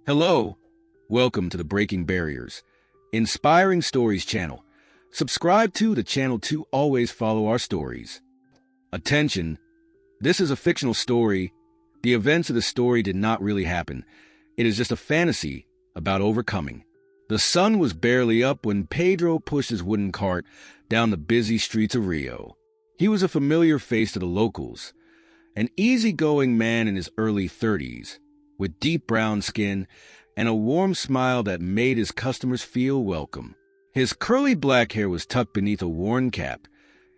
Hello, welcome to the Breaking Barriers, Inspiring Stories channel. Subscribe to the channel to always follow our stories. Attention, this is a fictional story. The events of the story did not really happen. It is just a fantasy about overcoming. The sun was barely up when Pedro pushed his wooden cart down the busy streets of Rio. He was a familiar face to the locals, an easygoing man in his early 30s, with deep brown skin and a warm smile that made his customers feel welcome. His curly black hair was tucked beneath a worn cap,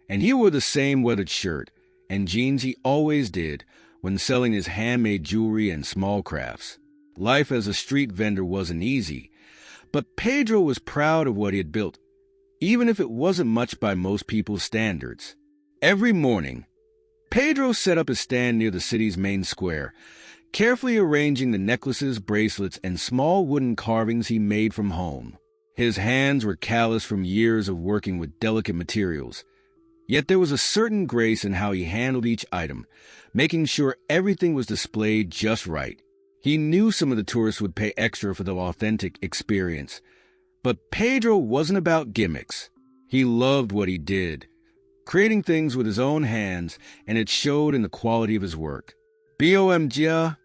and he wore the same weathered shirt and jeans he always did when selling his handmade jewelry and small crafts. Life as a street vendor wasn't easy, but Pedro was proud of what he had built, even if it wasn't much by most people's standards. Every morning, Pedro set up his stand near the city's main square, carefully arranging the necklaces, bracelets, and small wooden carvings he made from home. His hands were calloused from years of working with delicate materials, yet there was a certain grace in how he handled each item, making sure everything was displayed just right. He knew some of the tourists would pay extra for the authentic experience, but Pedro wasn't about gimmicks. He loved what he did, creating things with his own hands, and it showed in the quality of his work. P0LICE,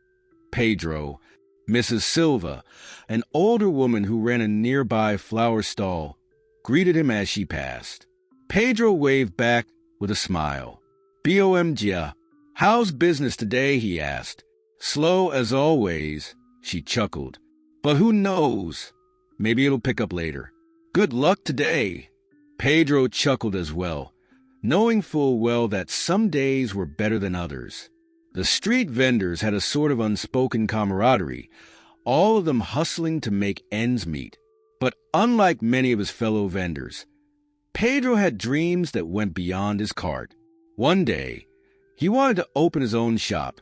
Pedro. Mrs. Silva, an older woman who ran a nearby flower stall, greeted him as she passed. Pedro waved back with a smile. P0LICE, how's business today? He asked. Slow as always, she chuckled. But who knows? Maybe it'll pick up later. Good luck today. Pedro chuckled as well, knowing full well that some days were better than others. The street vendors had a sort of unspoken camaraderie, all of them hustling to make ends meet. But unlike many of his fellow vendors, Pedro had dreams that went beyond his cart. One day, he wanted to open his own shop,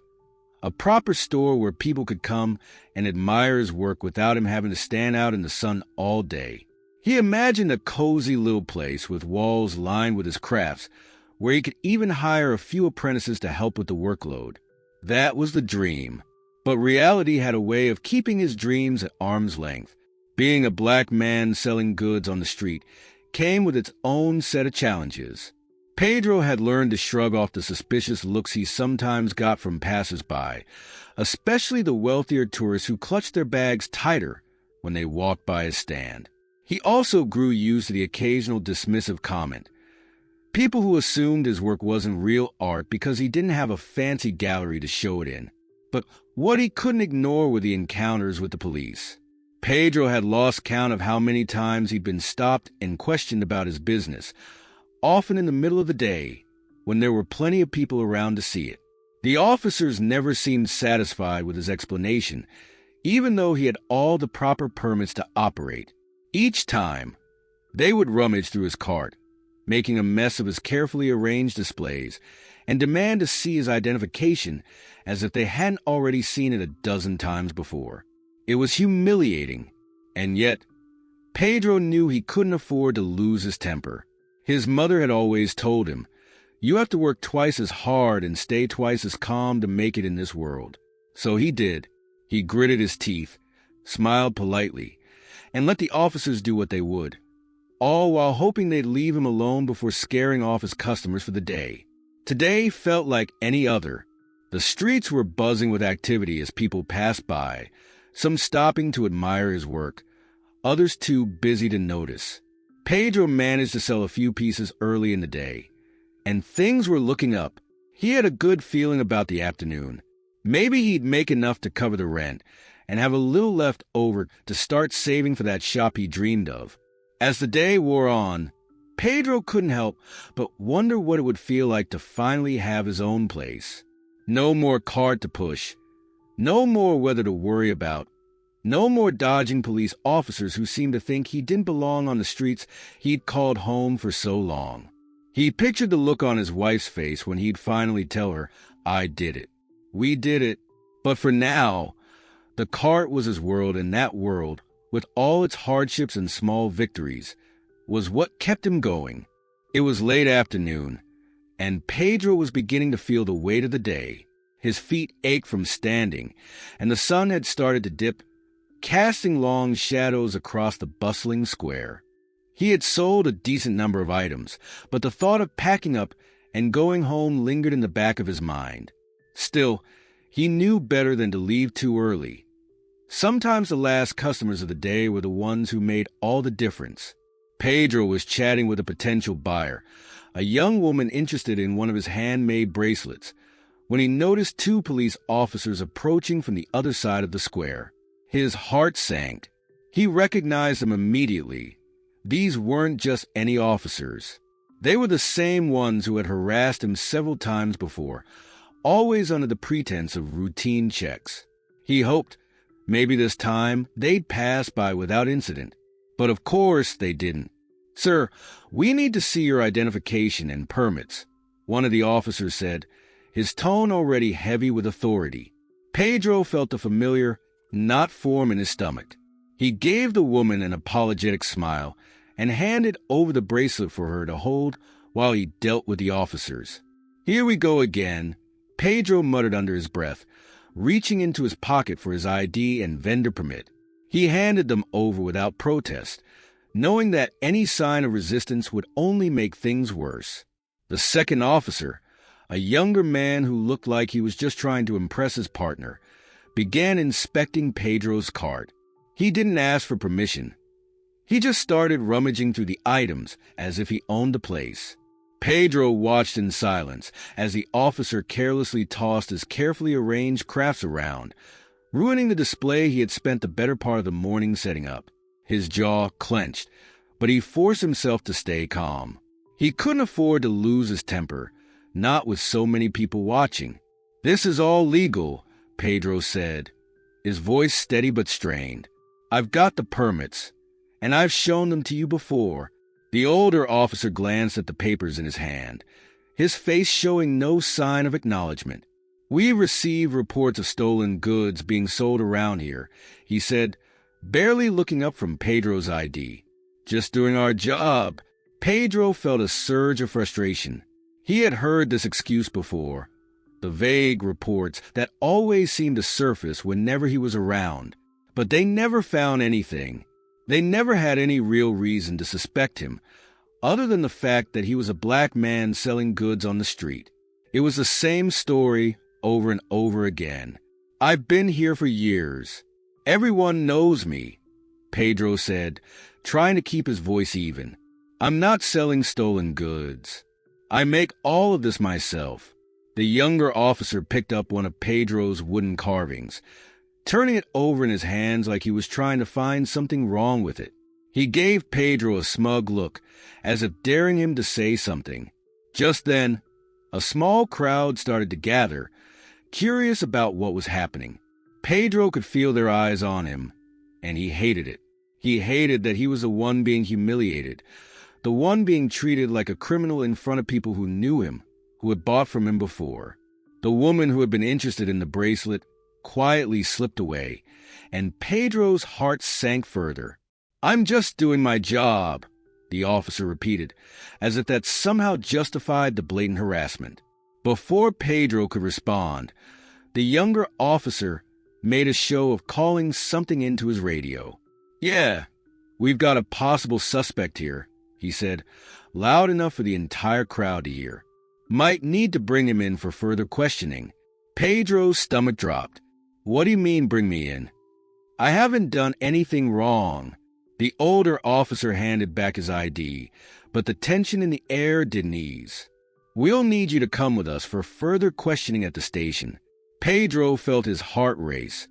a proper store where people could come and admire his work without him having to stand out in the sun all day. He imagined a cozy little place with walls lined with his crafts, where he could even hire a few apprentices to help with the workload. That was the dream. But reality had a way of keeping his dreams at arm's length. Being a black man selling goods on the street came with its own set of challenges. Pedro had learned to shrug off the suspicious looks he sometimes got from passers-by, especially the wealthier tourists who clutched their bags tighter when they walked by his stand. He also grew used to the occasional dismissive comment. People who assumed his work wasn't real art because he didn't have a fancy gallery to show it in. But what he couldn't ignore were the encounters with the police. Pedro had lost count of how many times he'd been stopped and questioned about his business, often in the middle of the day, when there were plenty of people around to see it. The officers never seemed satisfied with his explanation, even though he had all the proper permits to operate. Each time, they would rummage through his cart, making a mess of his carefully arranged displays, and demand to see his identification as if they hadn't already seen it a dozen times before. It was humiliating, and yet Pedro knew he couldn't afford to lose his temper. His mother had always told him, "You have to work twice as hard and stay twice as calm to make it in this world." So he did. He gritted his teeth, smiled politely, and let the officers do what they would, all while hoping they'd leave him alone before scaring off his customers for the day. Today felt like any other. The streets were buzzing with activity as people passed by, some stopping to admire his work, others too busy to notice. Pedro managed to sell a few pieces early in the day, and things were looking up. He had a good feeling about the afternoon. Maybe he'd make enough to cover the rent and have a little left over to start saving for that shop he dreamed of. As the day wore on, Pedro couldn't help but wonder what it would feel like to finally have his own place. No more cart to push, no more weather to worry about, no more dodging police officers who seemed to think he didn't belong on the streets he'd called home for so long. He pictured the look on his wife's face when he'd finally tell her, "I did it. We did it." But for now, the cart was his world, and that world, with all its hardships and small victories, was what kept him going. It was late afternoon, and Pedro was beginning to feel the weight of the day. His feet ached from standing, and the sun had started to dip casting long shadows across the bustling square. He had sold a decent number of items, but the thought of packing up and going home lingered in the back of his mind. Still, he knew better than to leave too early. Sometimes the last customers of the day were the ones who made all the difference. Pedro was chatting with a potential buyer, a young woman interested in one of his handmade bracelets, when he noticed two police officers approaching from the other side of the square. His heart sank. He recognized them immediately. These weren't just any officers. They were the same ones who had harassed him several times before, always under the pretense of routine checks. He hoped maybe this time they'd pass by without incident. But of course they didn't. "Sir, we need to see your identification and permits," one of the officers said, his tone already heavy with authority. Pedro felt a familiar knot form in his stomach. He gave the woman an apologetic smile and handed over the bracelet for her to hold while he dealt with the officers. "Here we go again," Pedro muttered under his breath, reaching into his pocket for his ID and vendor permit. He handed them over without protest, knowing that any sign of resistance would only make things worse. The second officer, a younger man who looked like he was just trying to impress his partner, began inspecting Pedro's cart. He didn't ask for permission. He just started rummaging through the items as if he owned the place. Pedro watched in silence as the officer carelessly tossed his carefully arranged crafts around, ruining the display he had spent the better part of the morning setting up. His jaw clenched, but he forced himself to stay calm. He couldn't afford to lose his temper, not with so many people watching. "This is all legal," Pedro said, his voice steady but strained. "I've got the permits, and I've shown them to you before." The older officer glanced at the papers in his hand, his face showing no sign of acknowledgement. "We receive reports of stolen goods being sold around here," he said, barely looking up from Pedro's ID. "Just doing our job." Pedro felt a surge of frustration. He had heard this excuse before, the vague reports that always seemed to surface whenever he was around, but they never found anything. They never had any real reason to suspect him, other than the fact that he was a black man selling goods on the street. It was the same story over and over again. "I've been here for years. Everyone knows me," Pedro said, trying to keep his voice even. "I'm not selling stolen goods. I make all of this myself." The younger officer picked up one of Pedro's wooden carvings, turning it over in his hands like he was trying to find something wrong with it. He gave Pedro a smug look, as if daring him to say something. Just then, a small crowd started to gather, curious about what was happening. Pedro could feel their eyes on him, and he hated it. He hated that he was the one being humiliated, the one being treated like a criminal in front of people who knew him, who had bought from him before. The woman who had been interested in the bracelet quietly slipped away, and Pedro's heart sank further. "I'm just doing my job," the officer repeated, as if that somehow justified the blatant harassment. Before Pedro could respond, the younger officer made a show of calling something into his radio. "Yeah, we've got a possible suspect here," he said, loud enough for the entire crowd to hear. "Might need to bring him in for further questioning." Pedro's stomach dropped. "What do you mean, bring me in? I haven't done anything wrong." The older officer handed back his ID, but the tension in the air didn't ease. "We'll need you to come with us for further questioning at the station." Pedro felt his heart race,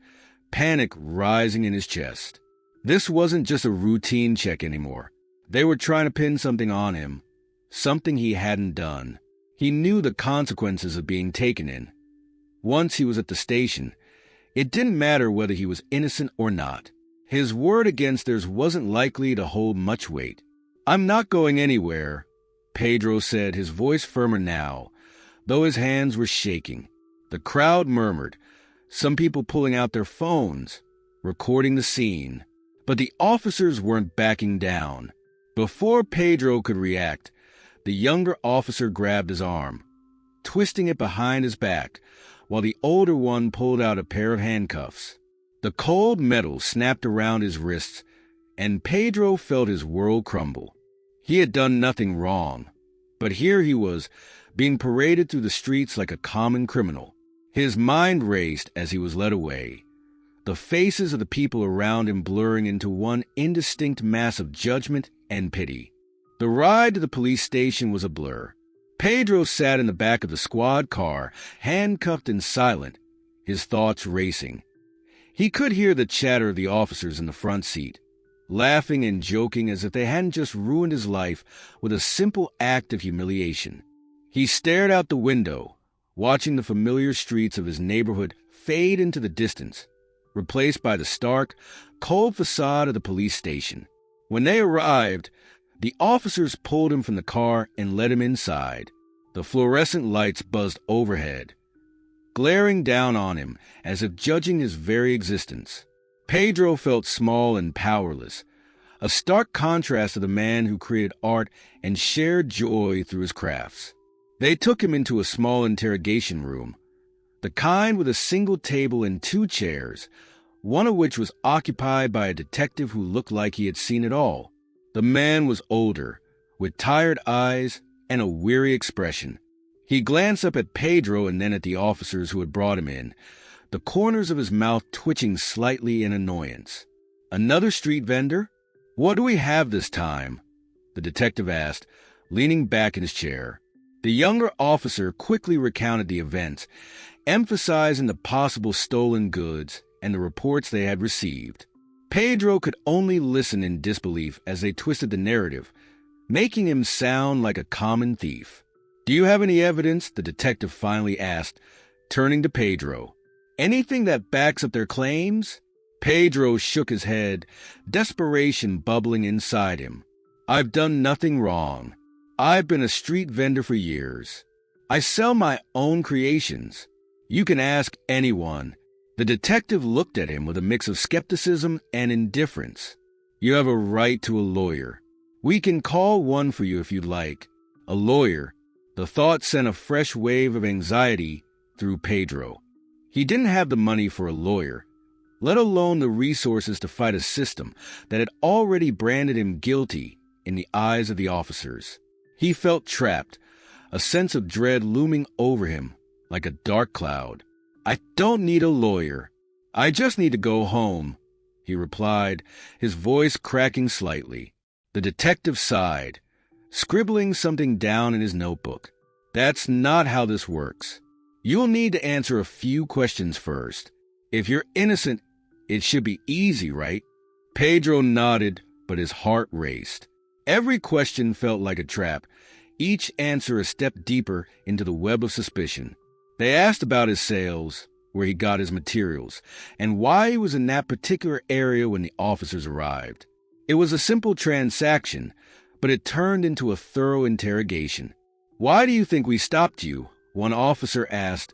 panic rising in his chest. This wasn't just a routine check anymore. They were trying to pin something on him, something he hadn't done. He knew the consequences of being taken in. Once he was at the station, it didn't matter whether he was innocent or not. His word against theirs wasn't likely to hold much weight. "I'm not going anywhere," Pedro said, his voice firmer now, though his hands were shaking. The crowd murmured, some people pulling out their phones, recording the scene. But the officers weren't backing down. Before Pedro could react, the younger officer grabbed his arm, twisting it behind his back, while the older one pulled out a pair of handcuffs. The cold metal snapped around his wrists, and Pedro felt his world crumble. He had done nothing wrong, but here he was, being paraded through the streets like a common criminal. His mind raced as he was led away, the faces of the people around him blurring into one indistinct mass of judgment and pity. The ride to the police station was a blur. Pedro sat in the back of the squad car, handcuffed and silent, his thoughts racing. He could hear the chatter of the officers in the front seat, laughing and joking as if they hadn't just ruined his life with a simple act of humiliation. He stared out the window, watching the familiar streets of his neighborhood fade into the distance, replaced by the stark, cold facade of the police station. When they arrived, the officers pulled him from the car and led him inside. The fluorescent lights buzzed overhead, glaring down on him as if judging his very existence. Pedro felt small and powerless, a stark contrast to the man who created art and shared joy through his crafts. They took him into a small interrogation room, the kind with a single table and 2 chairs, one of which was occupied by a detective who looked like he had seen it all. The man was older, with tired eyes and a weary expression. He glanced up at Pedro and then at the officers who had brought him in, the corners of his mouth twitching slightly in annoyance. "Another street vendor? What do we have this time?" the detective asked, leaning back in his chair. The younger officer quickly recounted the events, emphasizing the possible stolen goods and the reports they had received. Pedro could only listen in disbelief as they twisted the narrative, making him sound like a common thief. "Do you have any evidence?" the detective finally asked, turning to Pedro. "Anything that backs up their claims?" Pedro shook his head, desperation bubbling inside him. "I've done nothing wrong. I've been a street vendor for years. I sell my own creations. You can ask anyone." The detective looked at him with a mix of skepticism and indifference. "You have a right to a lawyer. We can call one for you if you'd like." A lawyer. The thought sent a fresh wave of anxiety through Pedro. He didn't have the money for a lawyer, let alone the resources to fight a system that had already branded him guilty in the eyes of the officers. He felt trapped, a sense of dread looming over him like a dark cloud. "I don't need a lawyer. I just need to go home," he replied, his voice cracking slightly. The detective sighed, scribbling something down in his notebook. "That's not how this works. You'll need to answer a few questions first. If you're innocent, it should be easy, right?" Pedro nodded, but his heart raced. Every question felt like a trap, each answer a step deeper into the web of suspicion. They asked about his sales, where he got his materials, and why he was in that particular area when the officers arrived. It was a simple transaction, but it turned into a thorough interrogation. "Why do you think we stopped you?" one officer asked,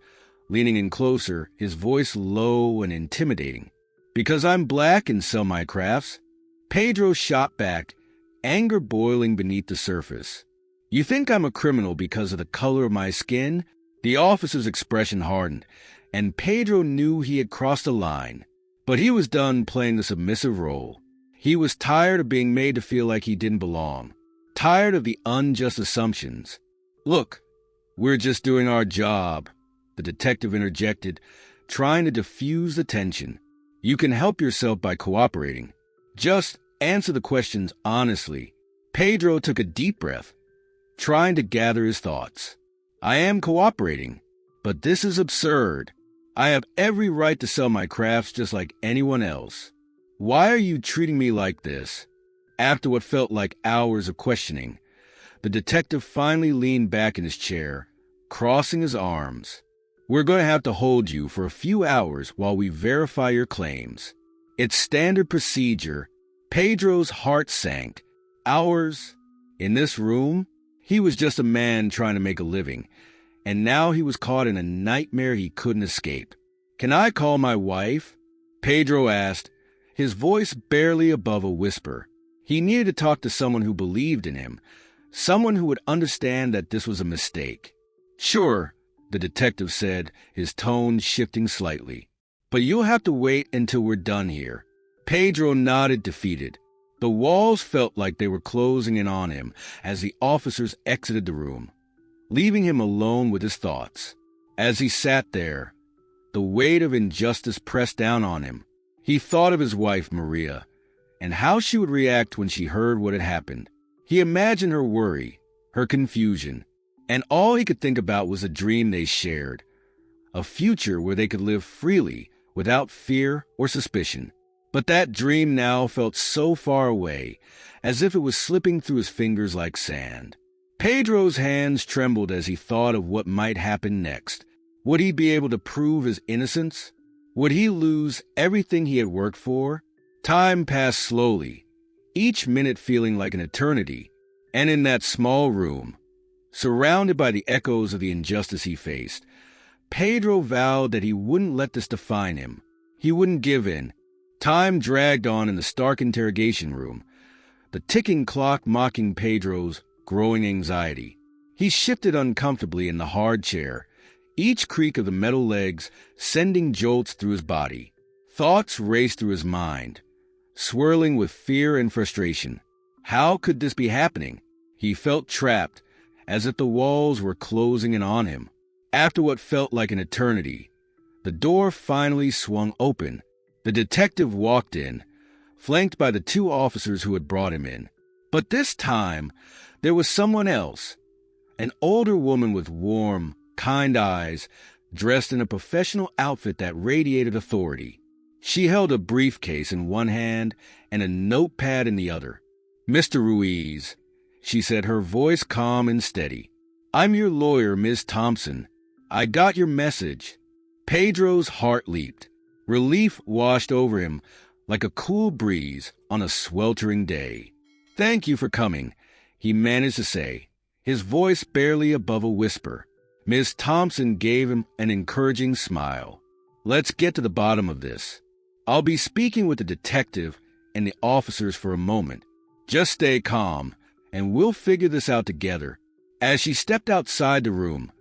leaning in closer, his voice low and intimidating. "Because I'm black and sell my crafts." Pedro shot back, anger boiling beneath the surface. "You think I'm a criminal because of the color of my skin?" The officer's expression hardened, and Pedro knew he had crossed a line. But he was done playing the submissive role. He was tired of being made to feel like he didn't belong, tired of the unjust assumptions. "Look, we're just doing our job," the detective interjected, trying to diffuse the tension. "You can help yourself by cooperating. Just answer the questions honestly." Pedro took a deep breath, trying to gather his thoughts. "I am cooperating, but this is absurd. I have every right to sell my crafts just like anyone else. Why are you treating me like this?" After what felt like hours of questioning, the detective finally leaned back in his chair, crossing his arms. "We're going to have to hold you for a few hours while we verify your claims. It's standard procedure." Pedro's heart sank. Hours? In this room? He was just a man trying to make a living, and now he was caught in a nightmare he couldn't escape. "Can I call my wife?" Pedro asked, his voice barely above a whisper. He needed to talk to someone who believed in him, someone who would understand that this was a mistake. "Sure," the detective said, his tone shifting slightly. but you'll have to wait until we're done here." Pedro nodded, defeated. The walls felt like they were closing in on him as the officers exited the room, leaving him alone with his thoughts. As he sat there, the weight of injustice pressed down on him. He thought of his wife, Maria, and how she would react when she heard what had happened. He imagined her worry, her confusion, and all he could think about was a dream they shared, a future where they could live freely without fear or suspicion. But that dream now felt so far away, as if it was slipping through his fingers like sand. Pedro's hands trembled as he thought of what might happen next. Would he be able to prove his innocence? Would he lose everything he had worked for? Time passed slowly, each minute feeling like an eternity, and in that small room, surrounded by the echoes of the injustice he faced, Pedro vowed that he wouldn't let this define him. He wouldn't give in. Time dragged on in the stark interrogation room, the ticking clock mocking Pedro's growing anxiety. He shifted uncomfortably in the hard chair, each creak of the metal legs sending jolts through his body. Thoughts raced through his mind, swirling with fear and frustration. How could this be happening? He felt trapped, as if the walls were closing in on him. After what felt like an eternity, the door finally swung open. The detective walked in, flanked by the two officers who had brought him in. But this time, there was someone else, an older woman with warm, kind eyes, dressed in a professional outfit that radiated authority. She held a briefcase in one hand and a notepad in the other. "Mr. Ruiz," she said, her voice calm and steady. "I'm your lawyer, Ms. Thompson. I got your message." Pedro's heart leaped. Relief washed over him like a cool breeze on a sweltering day. "Thank you for coming," he managed to say, his voice barely above a whisper. Ms. Thompson gave him an encouraging smile. "Let's get to the bottom of this. I'll be speaking with the detective and the officers for a moment. Just stay calm, and we'll figure this out together." As she stepped outside the room,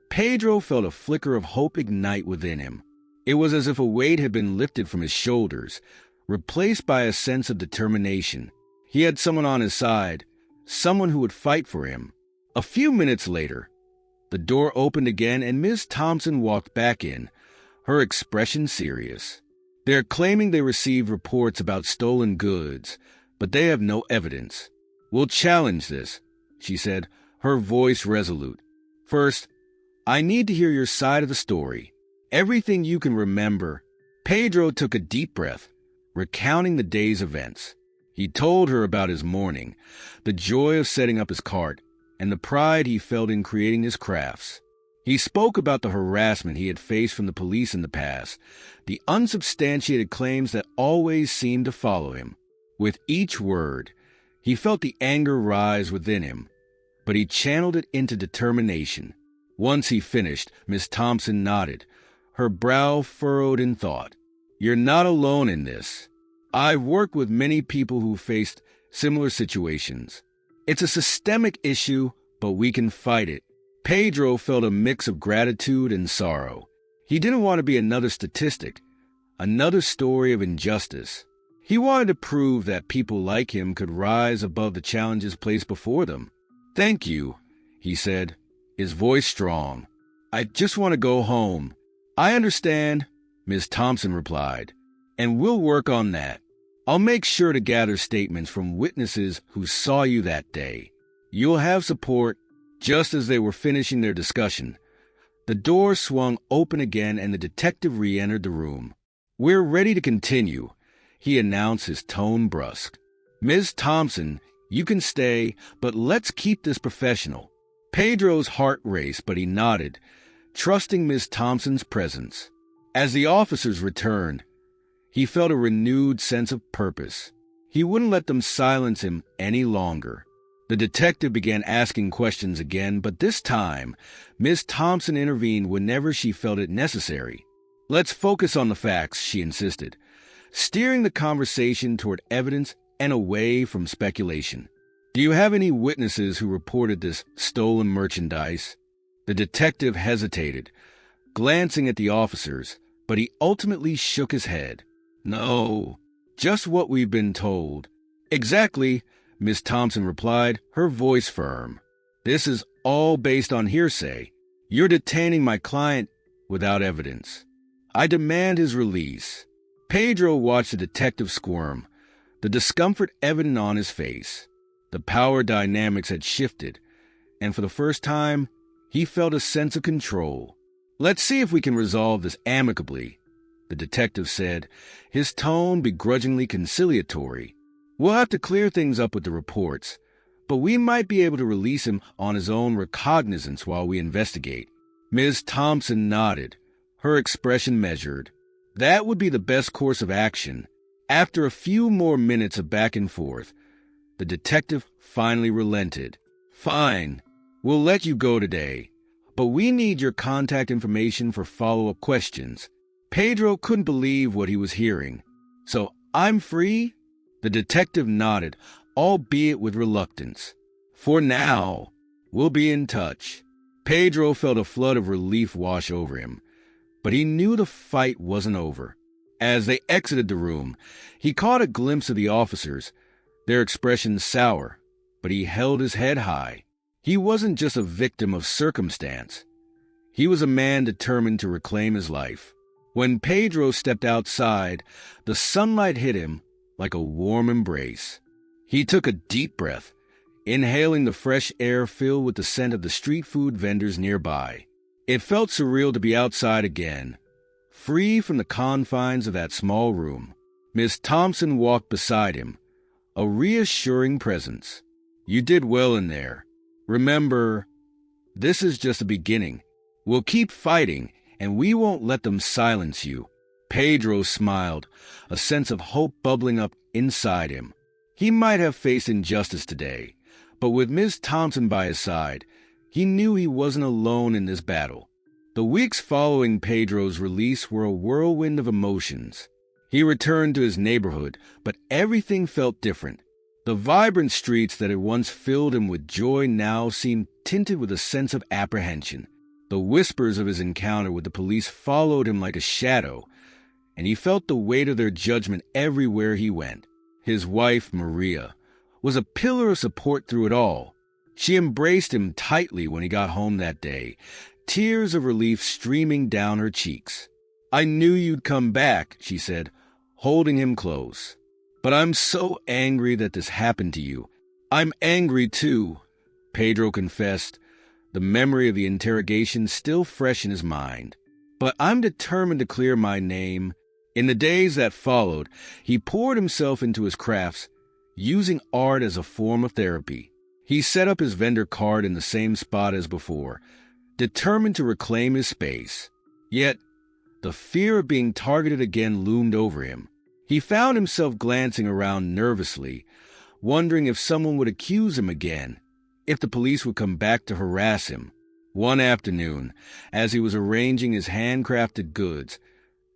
Pedro felt a flicker of hope ignite within him. It was as if a weight had been lifted from his shoulders, replaced by a sense of determination. He had someone on his side, someone who would fight for him. A few minutes later, the door opened again and Ms. Thompson walked back in, her expression serious. "They're claiming they received reports about stolen goods, but they have no evidence. We'll challenge this," she said, her voice resolute. "First, I need to hear your side of the story. Everything you can remember." Pedro took a deep breath, recounting the day's events. He told her about his morning, the joy of setting up his cart, and the pride he felt in creating his crafts. He spoke about the harassment he had faced from the police in the past, the unsubstantiated claims that always seemed to follow him. With each word, he felt the anger rise within him, but he channeled it into determination. Once he finished, Miss Thompson nodded, her brow furrowed in thought. "You're not alone in this. I've worked with many people who faced similar situations. It's a systemic issue, but we can fight it." Pedro felt a mix of gratitude and sorrow. He didn't want to be another statistic, another story of injustice. He wanted to prove that people like him could rise above the challenges placed before them. "Thank you," he said, his voice strong. "I just want to go home." "I understand," Ms. Thompson replied, "and we'll work on that. I'll make sure to gather statements from witnesses who saw you that day. You'll have support." Just as they were finishing their discussion, the door swung open again and the detective re-entered the room. "We're ready to continue," he announced, his tone brusque. "Ms. Thompson, you can stay, but let's keep this professional." Pedro's heart raced, but he nodded, trusting Ms. Thompson's presence. As the officers returned, he felt a renewed sense of purpose. He wouldn't let them silence him any longer. The detective began asking questions again, but this time, Ms. Thompson intervened whenever she felt it necessary. "Let's focus on the facts," she insisted, steering the conversation toward evidence and away from speculation. "Do you have any witnesses who reported this stolen merchandise?" The detective hesitated, glancing at the officers, but he ultimately shook his head. "No, just what we've been told." "Exactly," Miss Thompson replied, her voice firm. "This is all based on hearsay. You're detaining my client without evidence. I demand his release." Pedro watched the detective squirm, the discomfort evident on his face. The power dynamics had shifted, and for the first time, he felt a sense of control. "Let's see if we can resolve this amicably," the detective said, his tone begrudgingly conciliatory. "We'll have to clear things up with the reports, but we might be able to release him on his own recognizance while we investigate." Ms. Thompson nodded, her expression measured. That would be the best course of action. After a few more minutes of back and forth, the detective finally relented. "Fine, we'll let you go today, but we need your contact information for follow-up questions." Pedro couldn't believe what he was hearing. "So I'm free?" The detective nodded, albeit with reluctance. "For now, we'll be in touch." Pedro felt a flood of relief wash over him, but he knew the fight wasn't over. As they exited the room, he caught a glimpse of the officers, their expressions sour, but he held his head high. He wasn't just a victim of circumstance. He was a man determined to reclaim his life. When Pedro stepped outside, the sunlight hit him like a warm embrace. He took a deep breath, inhaling the fresh air filled with the scent of the street food vendors nearby. It felt surreal to be outside again, free from the confines of that small room. Miss Thompson walked beside him, a reassuring presence. "You did well in there. Remember, this is just the beginning. We'll keep fighting, and we won't let them silence you." Pedro smiled, a sense of hope bubbling up inside him. He might have faced injustice today, but with Miss Thompson by his side, he knew he wasn't alone in this battle. The weeks following Pedro's release were a whirlwind of emotions. He returned to his neighborhood, but everything felt different. The vibrant streets that had once filled him with joy now seemed tinted with a sense of apprehension. The whispers of his encounter with the police followed him like a shadow, and he felt the weight of their judgment everywhere he went. His wife, Maria, was a pillar of support through it all. She embraced him tightly when he got home that day, tears of relief streaming down her cheeks. "I knew you'd come back," she said, holding him close. "But I'm so angry that this happened to you." "I'm angry too," Pedro confessed, the memory of the interrogation still fresh in his mind. "But I'm determined to clear my name." In the days that followed, he poured himself into his crafts, using art as a form of therapy. He set up his vendor card in the same spot as before, determined to reclaim his space. Yet, the fear of being targeted again loomed over him. He found himself glancing around nervously, wondering if someone would accuse him again, if the police would come back to harass him. One afternoon, as he was arranging his handcrafted goods,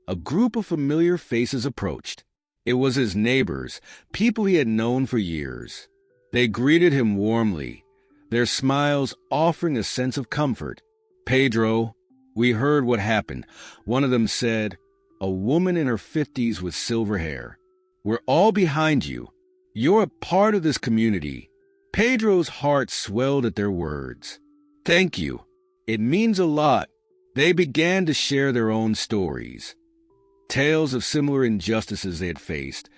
a group of familiar faces approached. It was his neighbors, people he had known for years. They greeted him warmly, their smiles offering a sense of comfort. "Pedro, we heard what happened," one of them said, a woman in her 50s with silver hair. "We're all behind you. You're a part of this community." Pedro's heart swelled at their words. "Thank you. It means a lot." They began to share their own stories, tales of similar injustices they had faced,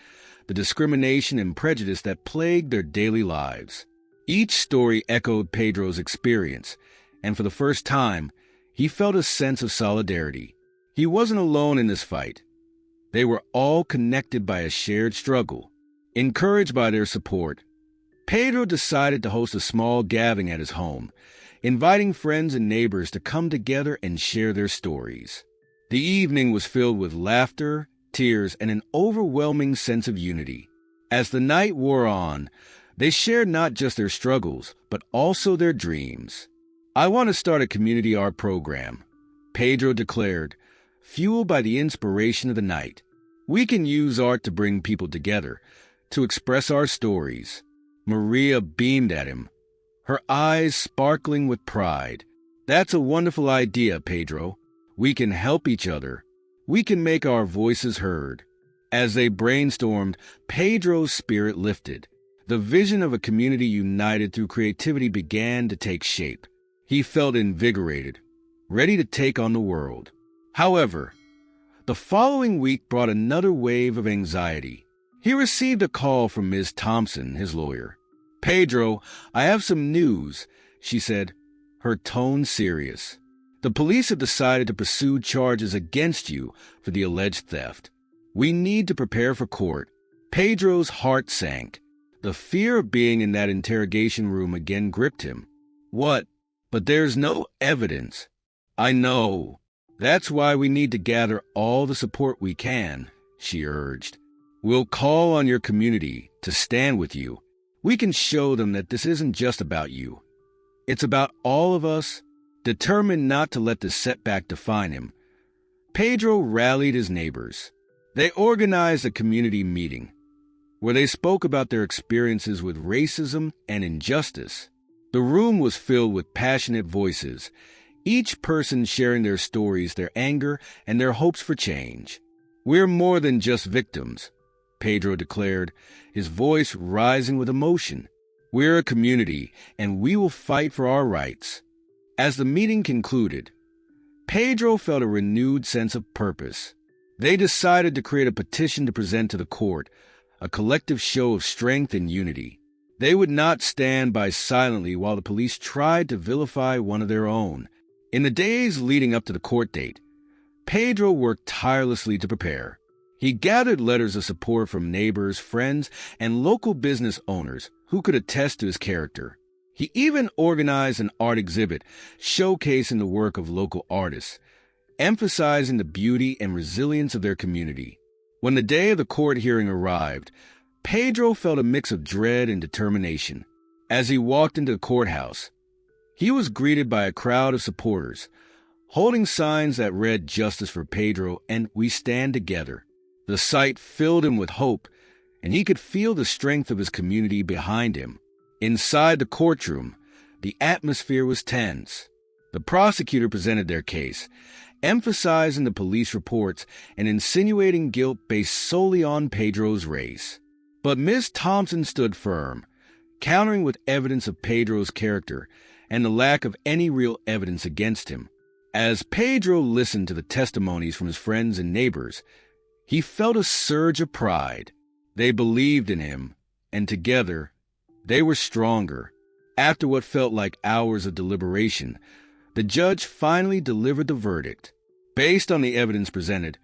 the discrimination and prejudice that plagued their daily lives. Each story echoed Pedro's experience, and for the first time, he felt a sense of solidarity. He wasn't alone in this fight. They were all connected by a shared struggle. Encouraged by their support, Pedro decided to host a small gathering at his home, inviting friends and neighbors to come together and share their stories. The evening was filled with laughter, tears, and an overwhelming sense of unity. As the night wore on, they shared not just their struggles, but also their dreams. "I want to start a community art program," Pedro declared, fueled by the inspiration of the night. "We can use art to bring people together, to express our stories." Maria beamed at him, her eyes sparkling with pride. "That's a wonderful idea, Pedro. We can help each other. We can make our voices heard. As they brainstormed, Pedro's spirit lifted. The vision of a community united through creativity began to take shape. He felt invigorated, ready to take on the world. However, the following week brought another wave of anxiety. He received a call from Ms. Thompson, his lawyer. "Pedro, I have some news," she said, her tone serious. "The police have decided to pursue charges against you for the alleged theft. We need to prepare for court." Pedro's heart sank. The fear of being in that interrogation room again gripped him. "What? But there's no evidence." "I know. That's why we need to gather all the support we can," she urged. "We'll call on your community to stand with you. We can show them that this isn't just about you. It's about all of us." Determined not to let this setback define him, Pedro rallied his neighbors. They organized a community meeting where they spoke about their experiences with racism and injustice. The room was filled with passionate voices, each person sharing their stories, their anger, and their hopes for change. "We're more than just victims," Pedro declared, his voice rising with emotion. "We're a community, and we will fight for our rights." As the meeting concluded, Pedro felt a renewed sense of purpose. They decided to create a petition to present to the court, a collective show of strength and unity. They would not stand by silently while the police tried to vilify one of their own. In the days leading up to the court date, Pedro worked tirelessly to prepare. He gathered letters of support from neighbors, friends, and local business owners who could attest to his character. He even organized an art exhibit showcasing the work of local artists, emphasizing the beauty and resilience of their community. When the day of the court hearing arrived, Pedro felt a mix of dread and determination. As he walked into the courthouse, he was greeted by a crowd of supporters, holding signs that read "Justice for Pedro" and "We Stand Together." The sight filled him with hope, and he could feel the strength of his community behind him. Inside the courtroom, the atmosphere was tense. The prosecutor presented their case, emphasizing the police reports and insinuating guilt based solely on Pedro's race. But Ms. Thompson stood firm, countering with evidence of Pedro's character and the lack of any real evidence against him. As Pedro listened to the testimonies from his friends and neighbors, he felt a surge of pride. They believed in him, and together, they were stronger. After what felt like hours of deliberation, the judge finally delivered the verdict. "Based on the evidence presented,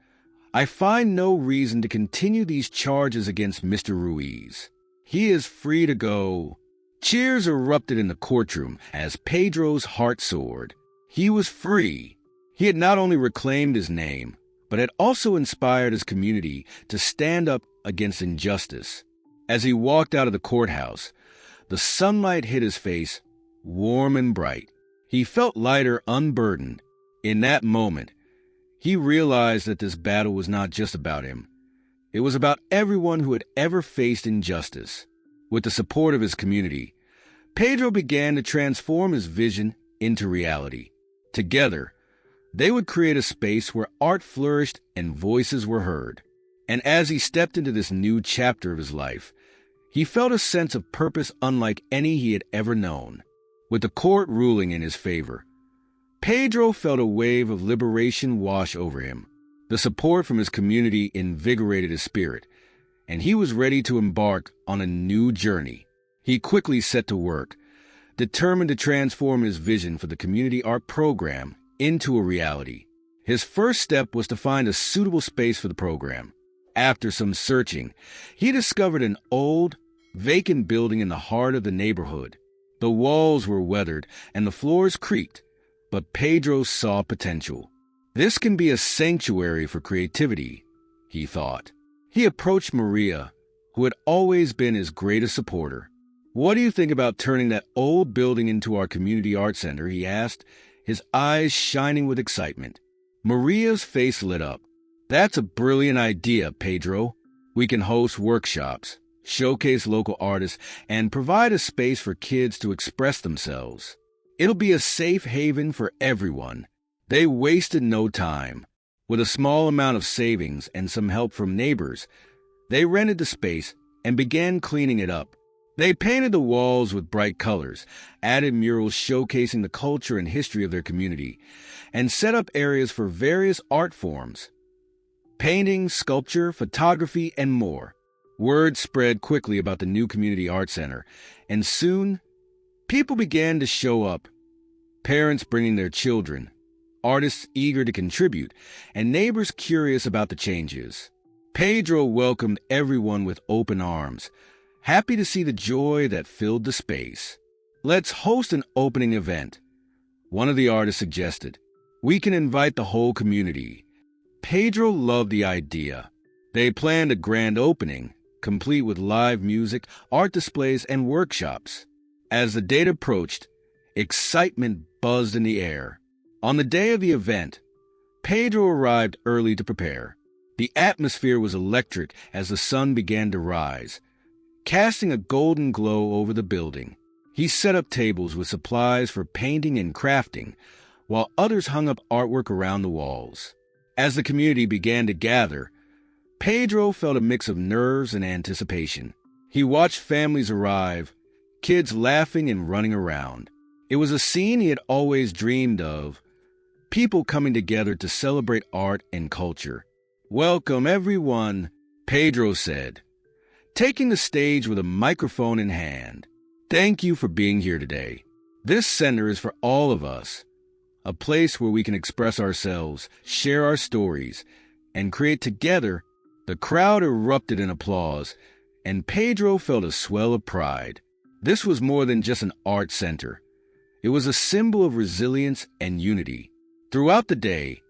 I find no reason to continue these charges against Mr. Ruiz. He is free to go." Cheers erupted in the courtroom as Pedro's heart soared. He was free. He had not only reclaimed his name, but had also inspired his community to stand up against injustice. As he walked out of the courthouse, the sunlight hit his face, warm and bright. He felt lighter, unburdened. In that moment, he realized that this battle was not just about him. It was about everyone who had ever faced injustice. With the support of his community, Pedro began to transform his vision into reality. Together, they would create a space where art flourished and voices were heard. And as he stepped into this new chapter of his life, he felt a sense of purpose unlike any he had ever known. With the court ruling in his favor, Pedro felt a wave of liberation wash over him. The support from his community invigorated his spirit, and he was ready to embark on a new journey. He quickly set to work, determined to transform his vision for the community art program into a reality. His first step was to find a suitable space for the program. After some searching, he discovered an old, vacant building in the heart of the neighborhood. The walls were weathered and the floors creaked, but Pedro saw potential. "This can be a sanctuary for creativity," he thought. He approached Maria, who had always been his greatest supporter. "What do you think about turning that old building into our community art center?" he asked, his eyes shining with excitement. Maria's face lit up. "That's a brilliant idea, Pedro. We can host workshops, showcase local artists, and provide a space for kids to express themselves. It'll be a safe haven for everyone." They wasted no time. With a small amount of savings and some help from neighbors, they rented the space and began cleaning it up. They painted the walls with bright colors, added murals showcasing the culture and history of their community, and set up areas for various art forms: painting, sculpture, photography, and more. Word spread quickly about the new community art center, and soon, people began to show up. Parents bringing their children, artists eager to contribute, and neighbors curious about the changes. Pedro welcomed everyone with open arms, happy to see the joy that filled the space. "Let's host an opening event," one of the artists suggested. "We can invite the whole community." Pedro loved the idea. They planned a grand opening, complete with live music, art displays, and workshops. As the date approached, excitement buzzed in the air. On the day of the event, Pedro arrived early to prepare. The atmosphere was electric as the sun began to rise, casting a golden glow over the building. He set up tables with supplies for painting and crafting, while others hung up artwork around the walls. As the community began to gather, Pedro felt a mix of nerves and anticipation. He watched families arrive, kids laughing and running around. It was a scene he had always dreamed of, people coming together to celebrate art and culture. "Welcome, everyone," Pedro said, taking the stage with a microphone in hand. "Thank you for being here today. This center is for all of us, a place where we can express ourselves, share our stories, and create together." The crowd erupted in applause, and Pedro felt a swell of pride. This was more than just an art center. It was a symbol of resilience and unity. Throughout the day,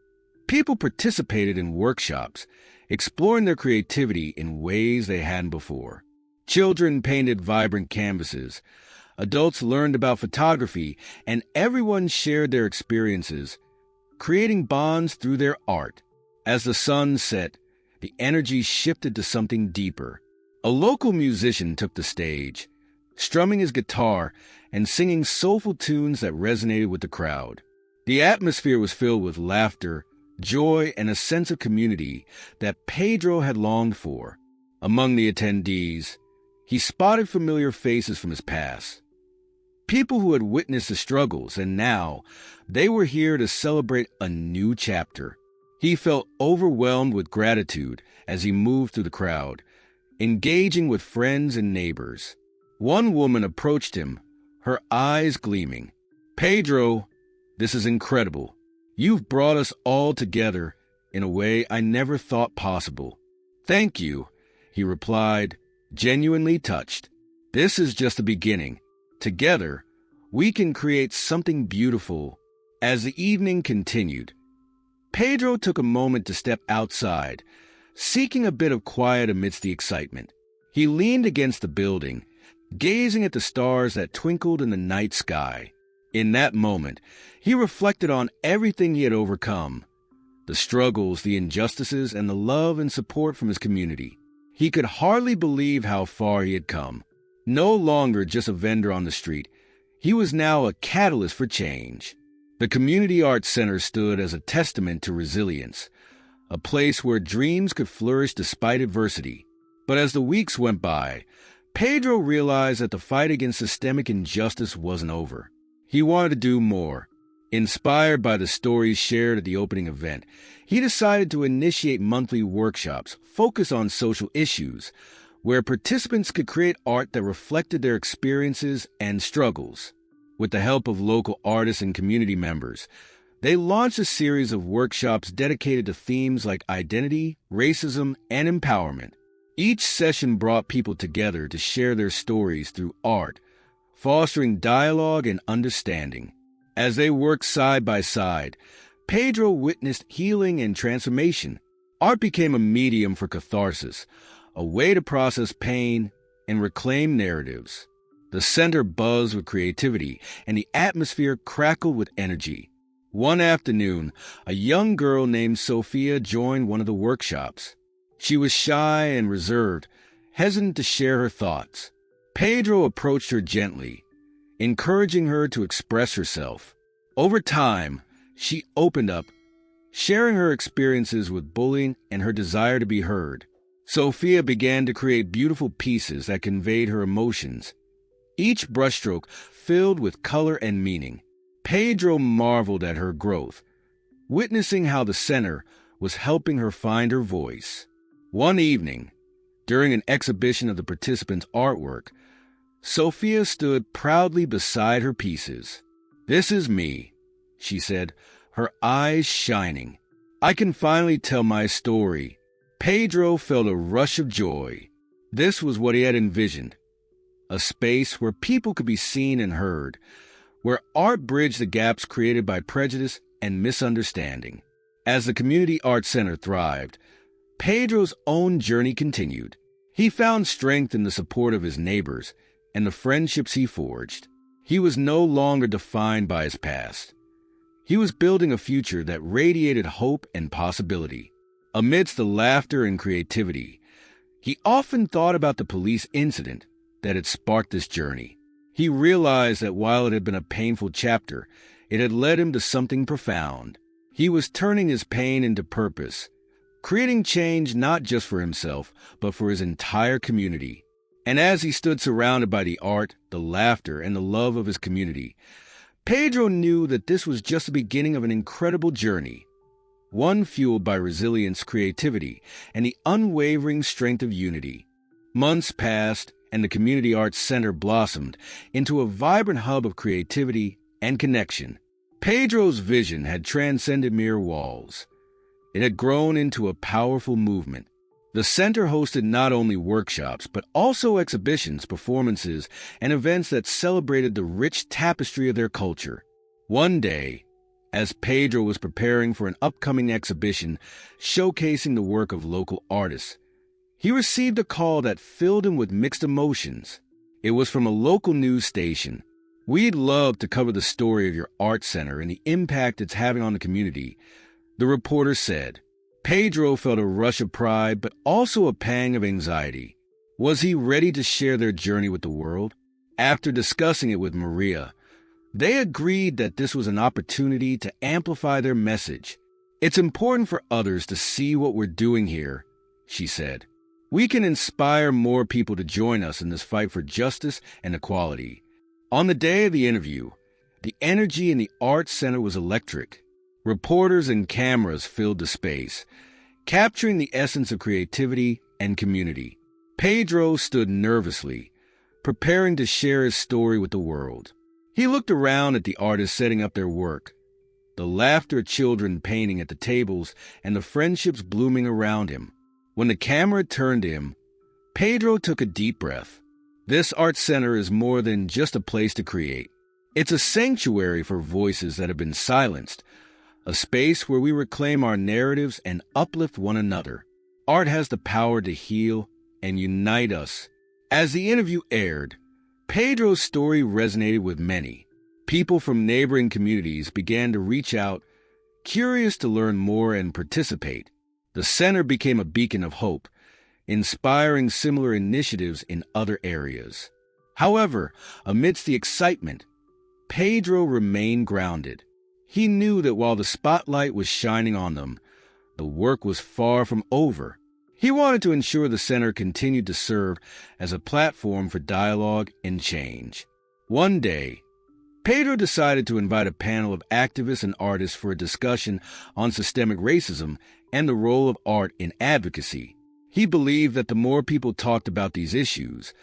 people participated in workshops, exploring their creativity in ways they hadn't before. Children painted vibrant canvases, adults learned about photography, and everyone shared their experiences, creating bonds through their art. As the sun set, the energy shifted to something deeper. A local musician took the stage, strumming his guitar and singing soulful tunes that resonated with the crowd. The atmosphere was filled with laughter, joy, and a sense of community that Pedro had longed for. Among the attendees, he spotted familiar faces from his past. People who had witnessed the struggles, and now they were here to celebrate a new chapter. He felt overwhelmed with gratitude as he moved through the crowd, engaging with friends and neighbors. One woman approached him, her eyes gleaming. "Pedro, this is incredible. You've brought us all together in a way I never thought possible." "Thank you," he replied, genuinely touched. "This is just the beginning. Together, we can create something beautiful." As the evening continued, Pedro took a moment to step outside, seeking a bit of quiet amidst the excitement. He leaned against the building, gazing at the stars that twinkled in the night sky. In that moment, he reflected on everything he had overcome, the struggles, the injustices, and the love and support from his community. He could hardly believe how far he had come. No longer just a vendor on the street, he was now a catalyst for change. The Community Arts Center stood as a testament to resilience, a place where dreams could flourish despite adversity. But as the weeks went by, Pedro realized that the fight against systemic injustice wasn't over. He wanted to do more. Inspired by the stories shared at the opening event, he decided to initiate monthly workshops focused on social issues, where participants could create art that reflected their experiences and struggles. With the help of local artists and community members, they launched a series of workshops dedicated to themes like identity, racism, and empowerment. Each session brought people together to share their stories through art, fostering dialogue and understanding. As they worked side by side, Pedro witnessed healing and transformation. Art became a medium for catharsis, a way to process pain and reclaim narratives. The center buzzed with creativity, and the atmosphere crackled with energy. One afternoon, a young girl named Sophia joined one of the workshops. She was shy and reserved, hesitant to share her thoughts. Pedro approached her gently, encouraging her to express herself. Over time, she opened up, sharing her experiences with bullying and her desire to be heard. Sophia began to create beautiful pieces that conveyed her emotions, each brushstroke filled with color and meaning. Pedro marveled at her growth, witnessing how the center was helping her find her voice. One evening, during an exhibition of the participants' artwork, Sophia stood proudly beside her pieces. "This is me," she said, her eyes shining. "I can finally tell my story." Pedro felt a rush of joy. This was what he had envisioned, a space where people could be seen and heard, where art bridged the gaps created by prejudice and misunderstanding. As the Community Arts Center thrived, Pedro's own journey continued. He found strength in the support of his neighbors and the friendships he forged. He was no longer defined by his past. He was building a future that radiated hope and possibility. Amidst the laughter and creativity, he often thought about the police incident that had sparked this journey. He realized that while it had been a painful chapter, it had led him to something profound. He was turning his pain into purpose, creating change not just for himself, but for his entire community. And as he stood surrounded by the art, the laughter, and the love of his community, Pedro knew that this was just the beginning of an incredible journey, one fueled by resilience, creativity, and the unwavering strength of unity. Months passed, and the Community Arts Center blossomed into a vibrant hub of creativity and connection. Pedro's vision had transcended mere walls. It had grown into a powerful movement. The center hosted not only workshops, but also exhibitions, performances, and events that celebrated the rich tapestry of their culture. One day, as Pedro was preparing for an upcoming exhibition showcasing the work of local artists, he received a call that filled him with mixed emotions. It was from a local news station. "We'd love to cover the story of your art center and the impact it's having on the community," the reporter said. Pedro felt a rush of pride, but also a pang of anxiety. Was he ready to share their journey with the world? After discussing it with Maria, they agreed that this was an opportunity to amplify their message. "It's important for others to see what we're doing here," she said. "We can inspire more people to join us in this fight for justice and equality." On the day of the interview, the energy in the Arts Center was electric. Reporters and cameras filled the space, capturing the essence of creativity and community. Pedro stood nervously, preparing to share his story with the world. He looked around at the artists setting up their work, the laughter of children painting at the tables, and the friendships blooming around him. When the camera turned to him, Pedro took a deep breath. This art center is more than just a place to create. It's a sanctuary for voices that have been silenced, a space where we reclaim our narratives and uplift one another. Art has the power to heal and unite us. As the interview aired, Pedro's story resonated with many. People from neighboring communities began to reach out, curious to learn more and participate. The center became a beacon of hope, inspiring similar initiatives in other areas. However, amidst the excitement, Pedro remained grounded. He knew that while the spotlight was shining on them, the work was far from over. He wanted to ensure the center continued to serve as a platform for dialogue and change. One day, Pedro decided to invite a panel of activists and artists for a discussion on systemic racism and the role of art in advocacy. He believed that the more people talked about these issues,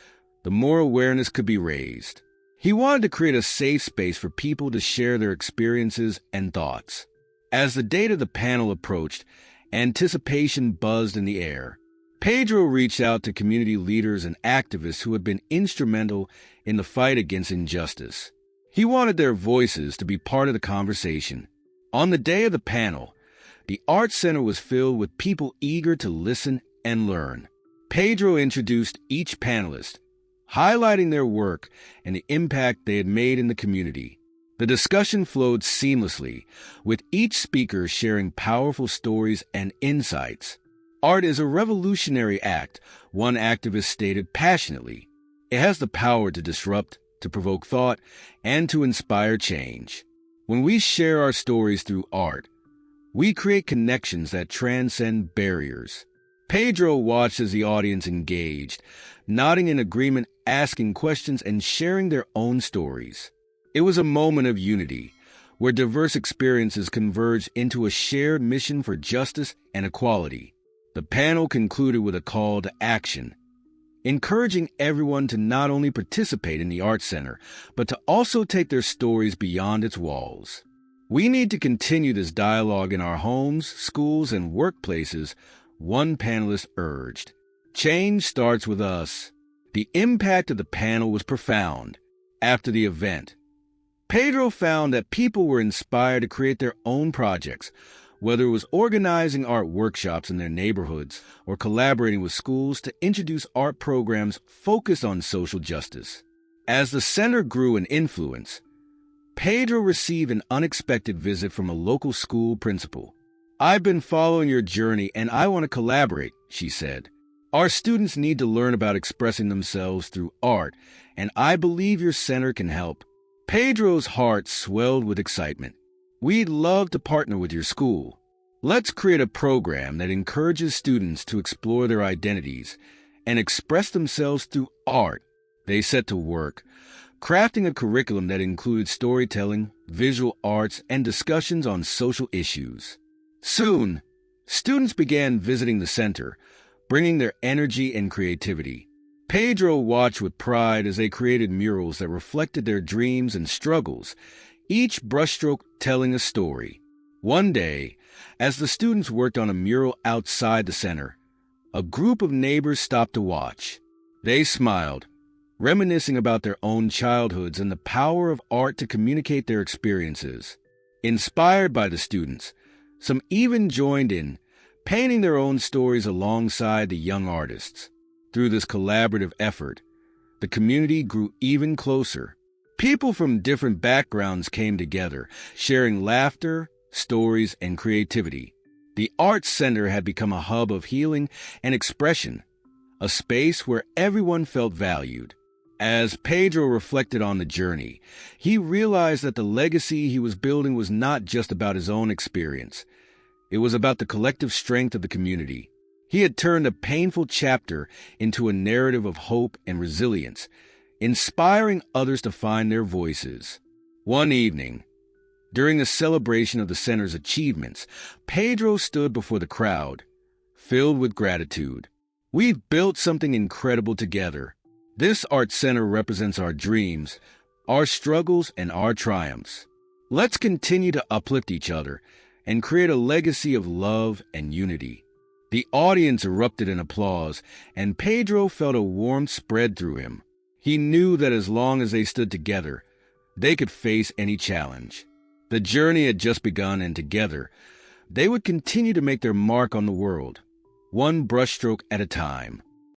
the more awareness could be raised. He wanted to create a safe space for people to share their experiences and thoughts. As the date of the panel approached, anticipation buzzed in the air. Pedro reached out to community leaders and activists who had been instrumental in the fight against injustice. He wanted their voices to be part of the conversation. On the day of the panel, the Arts Center was filled with people eager to listen and learn. Pedro introduced each panelist, highlighting their work and the impact they had made in the community. The discussion flowed seamlessly, with each speaker sharing powerful stories and insights. "Art is a revolutionary act," one activist stated passionately. "It has the power to disrupt, to provoke thought, and to inspire change. When we share our stories through art, We create connections that transcend barriers. Pedro watched as the audience engaged, nodding in agreement, asking questions, and sharing their own stories. It was a moment of unity, where diverse experiences converged into a shared mission for justice and equality. The panel concluded with a call to action, encouraging everyone to not only participate in the Arts Center, but to also take their stories beyond its walls. We need to continue this dialogue in our homes, schools, and workplaces, one panelist urged. Change starts with us. The impact of the panel was profound. After the event, Pedro found that people were inspired to create their own projects, whether it was organizing art workshops in their neighborhoods or collaborating with schools to introduce art programs focused on social justice. As the center grew in influence, Pedro received an unexpected visit from a local school principal. "I've been following your journey and I want to collaborate," she said. "Our students need to learn about expressing themselves through art, and I believe your center can help." Pedro's heart swelled with excitement. "We'd love to partner with your school. Let's create a program that encourages students to explore their identities and express themselves through art." They set to work, crafting a curriculum that included storytelling, visual arts, and discussions on social issues. Soon, students began visiting the center, bringing their energy and creativity. Pedro watched with pride as they created murals that reflected their dreams and struggles, each brushstroke telling a story. One day, as the students worked on a mural outside the center, a group of neighbors stopped to watch. They smiled, reminiscing about their own childhoods and the power of art to communicate their experiences. Inspired by the students, some even joined in, painting their own stories alongside the young artists. Through this collaborative effort, the community grew even closer. People from different backgrounds came together, sharing laughter, stories, and creativity. The Arts Center had become a hub of healing and expression, a space where everyone felt valued. As Pedro reflected on the journey, he realized that the legacy he was building was not just about his own experience. It was about the collective strength of the community. He had turned a painful chapter into a narrative of hope and resilience, inspiring others to find their voices. One evening, during the celebration of the center's achievements, Pedro stood before the crowd, filled with gratitude. "We've built something incredible together. This art center represents our dreams, our struggles, and our triumphs. Let's continue to uplift each other and create a legacy of love and unity." The audience erupted in applause, and Pedro felt a warmth spread through him. He knew that as long as they stood together, they could face any challenge. The journey had just begun, and together, they would continue to make their mark on the world, one brushstroke at a time.